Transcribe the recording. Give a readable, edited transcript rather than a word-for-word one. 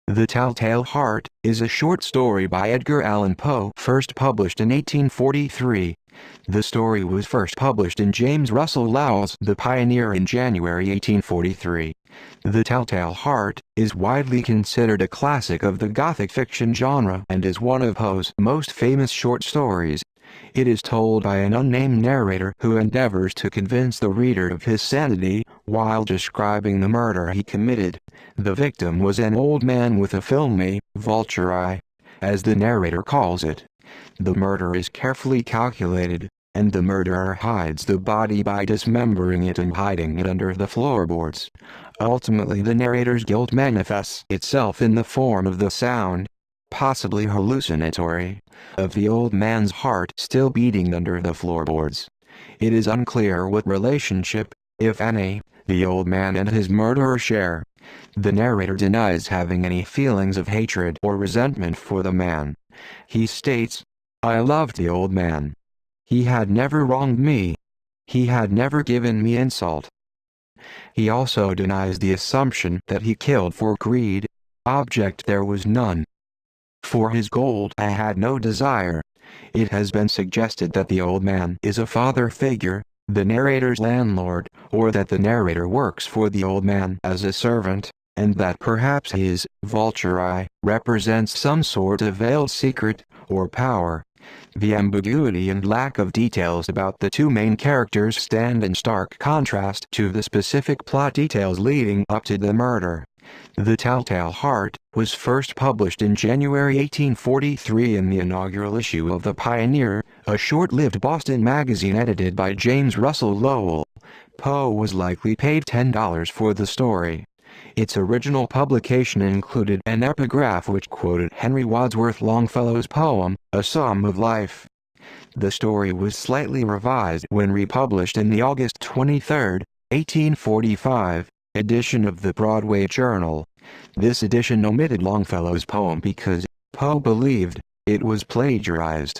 The Telltale Heart is a short story by Edgar Allan Poe, first published in 1843. The story was first published in James Russell Lowell's The Pioneer in January 1843. The Telltale Heart is widely considered a classic of the Gothic fiction genre and is one of Poe's most famous short stories. It is told by an unnamed narrator who endeavors to convince the reader of his sanity while describing the murder he committed. The victim was an old man with a filmy, vulture eye, as the narrator calls it. The murder is carefully calculated, and the murderer hides the body by dismembering it and hiding it under the floorboards. Ultimately, the narrator's guilt manifests itself in the form of the sound, possibly hallucinatory, of the old man's heart still beating under the floorboards. It is unclear what relationship, if any, the old man and his murderer share. The narrator denies having any feelings of hatred or resentment for the man. He states, "I loved the old man. He had never wronged me. He had never given me insult." He also denies the assumption that he killed for greed. Object there was none. For his gold I had no desire. It has been suggested that the old man is a father figure, the narrator's landlord, or that the narrator works for the old man as a servant, and that perhaps his vulture eye represents some sort of veiled secret or power. The ambiguity and lack of details about the two main characters stand in stark contrast to the specific plot details leading up to the murder. The Telltale Heart was first published in January 1843 in the inaugural issue of The Pioneer, a short-lived Boston magazine edited by James Russell Lowell. Poe was likely paid $10 for the story. Its original publication included an epigraph which quoted Henry Wadsworth Longfellow's poem, A Psalm of Life. The story was slightly revised when republished in the August 23, 1845, edition of the Broadway Journal. This edition omitted Longfellow's poem because Poe believed it was plagiarized.